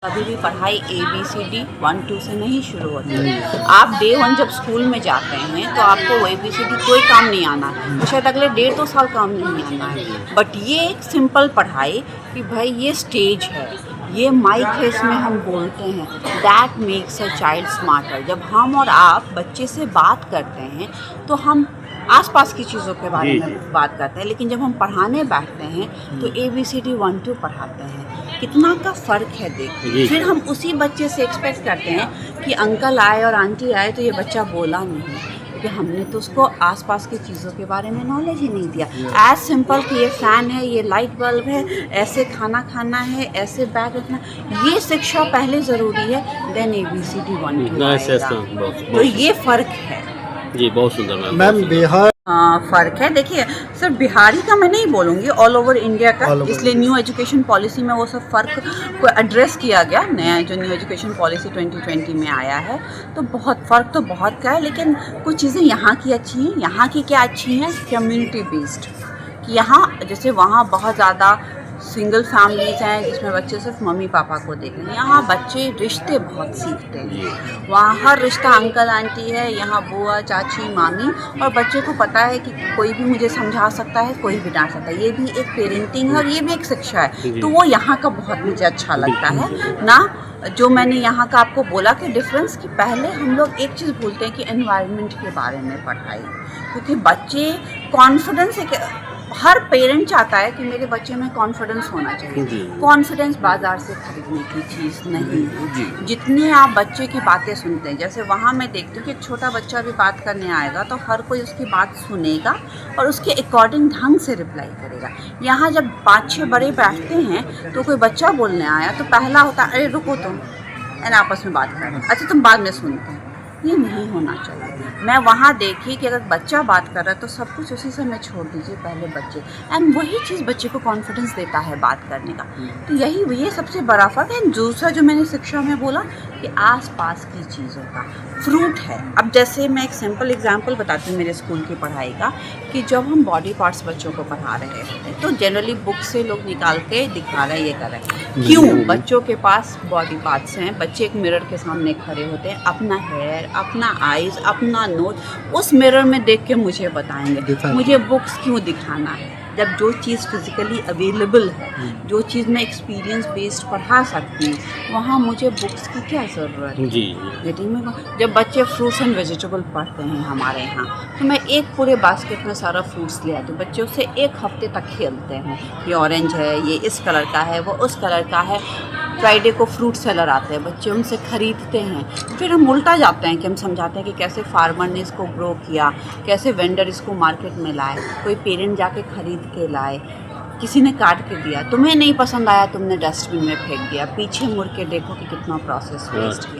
कभी भी पढ़ाई ABCD 1 2 से नहीं शुरू होती। आप डे 1 जब स्कूल में जाते हैं तो आपको ABCD कोई काम नहीं आना है, तो शायद अगले 1.5-2 साल काम नहीं आना है। बट ये एक सिंपल पढ़ाई कि भाई ये स्टेज है, ये माइक है, इसमें हम बोलते हैं, that makes a child smarter. जब हम और आप बच्चे से बात करते हैं तो हम आसपास की चीज़ों के बारे में बात करते हैं, लेकिन जब हम पढ़ाने बैठते हैं तो ABCD 1 2 पढ़ाते हैं। कितना का फ़र्क है देखिए। फिर हम उसी बच्चे से एक्सपेक्ट करते हैं कि अंकल आए और आंटी आए तो ये बच्चा बोला नहीं, क्योंकि हमने तो उसको आसपास की चीज़ों के बारे में नॉलेज ही नहीं दिया। एज सिंपल कि ये फ़ैन है, ये लाइट बल्ब है, ऐसे खाना खाना है, ऐसे बैग रखना, ये शिक्षा पहले ज़रूरी है, देन ABCD 1 2 आएगा। तो ये फ़र्क है जी। बहुत सुंदर मैम। बिहार फ़र्क है। देखिए सर, बिहारी का मैं नहीं बोलूँगी, ऑल ओवर इंडिया का, इसलिए न्यू एजुकेशन पॉलिसी में वो सब फ़र्क को एड्रेस किया गया। नया जो न्यू एजुकेशन पॉलिसी 2020 में आया है, तो बहुत फ़र्क तो बहुत का है, लेकिन कुछ चीज़ें यहाँ की अच्छी हैं। यहाँ की क्या अच्छी हैं? कम्युनिटी बेस्ड, कि यहाँ जैसे वहाँ बहुत ज़्यादा सिंगल फैमिलीज़ हैं जिसमें बच्चे सिर्फ मम्मी पापा को देख रहे हैं। यहाँ बच्चे रिश्ते बहुत सीखते हैं, वहाँ हर रिश्ता अंकल आंटी है, यहाँ बुआ चाची मामी, और बच्चे को पता है कि कोई भी मुझे समझा सकता है, कोई भी डांट सकता है। ये भी एक पेरेंटिंग है और ये भी एक शिक्षा है, तो वो यहाँ का बहुत मुझे अच्छा लगता है ना। जो मैंने यहाँ का आपको बोला कि डिफरेंस, कि पहले हम लोग एक चीज़ भूलते हैं कि एनवायरनमेंट के बारे में पढ़ाई, क्योंकि बच्चे कॉन्फिडेंस एक, हर पेरेंट चाहता है कि मेरे बच्चे में कॉन्फिडेंस होना चाहिए। कॉन्फिडेंस बाज़ार से खरीदने की चीज़ नहीं है। जितने आप बच्चे की बातें सुनते हैं, जैसे वहाँ मैं देखती हूँ कि एक छोटा बच्चा भी बात करने आएगा तो हर कोई उसकी बात सुनेगा और उसके अकॉर्डिंग ढंग से रिप्लाई करेगा। यहाँ जब 5-6 बड़े बैठते हैं तो कोई बच्चा बोलने आया तो पहला होता है, अरे रुको तुम, आपस में बात करें, अच्छा तुम बाद में सुनते हैं। ये नहीं होना चाहिए। मैं वहाँ देखी कि अगर बच्चा बात कर रहा है तो सब कुछ उसी समय छोड़ दीजिए, पहले बच्चे, एंड वही चीज़ बच्चे को कॉन्फिडेंस देता है बात करने का। तो ये सबसे बड़ा फ़र्क है। दूसरा जो मैंने शिक्षा में बोला कि आसपास की चीज़ों का फ्रूट है। अब जैसे मैं एक सिंपल एग्जांपल बताती हूँ मेरे स्कूल की पढ़ाई का, कि जब हम बॉडी पार्ट्स बच्चों को पढ़ा रहे होते हैं तो जनरली बुक से लोग निकाल के दिखा रहे हैं, ये कर रहे हैं। क्यों? बच्चों के पास बॉडी पार्ट्स हैं, बच्चे एक मिरर के सामने खड़े होते हैं, अपना हेयर, अपना आइज़, अपना नोज उस मिरर में देख के मुझे बताएंगे। मुझे बुक्स क्यों दिखाना है जब जो चीज़ फिज़िकली अवेलेबल है, जो चीज़ मैं एक्सपीरियंस बेस्ड पढ़ा सकती हूँ, वहाँ मुझे बुक्स की क्या ज़रूरत है? मीटिंग में जब बच्चे फ्रूट्स एंड वेजिटेबल पढ़ते हैं हमारे यहाँ, तो मैं एक पूरे बास्केट में सारा फ्रूट्स ले आती हूँ। बच्चे उससे एक हफ्ते तक खेलते हैं, ये ऑरेंज है, ये इस कलर का है, वो उस कलर का है। फ्राइडे को फ्रूट सेलर आते हैं, बच्चे उनसे ख़रीदते हैं। फिर हम उल्टा जाते हैं कि हम समझाते हैं कि कैसे फार्मर ने इसको ग्रो किया, कैसे वेंडर इसको मार्केट में लाए, कोई पेरेंट जाके ख़रीद के लाए, किसी ने काट के दिया, तुम्हें नहीं पसंद आया, तुमने डस्टबिन में फेंक दिया, पीछे मुड़ के देखो कि कितना प्रोसेस वेस्ट किया।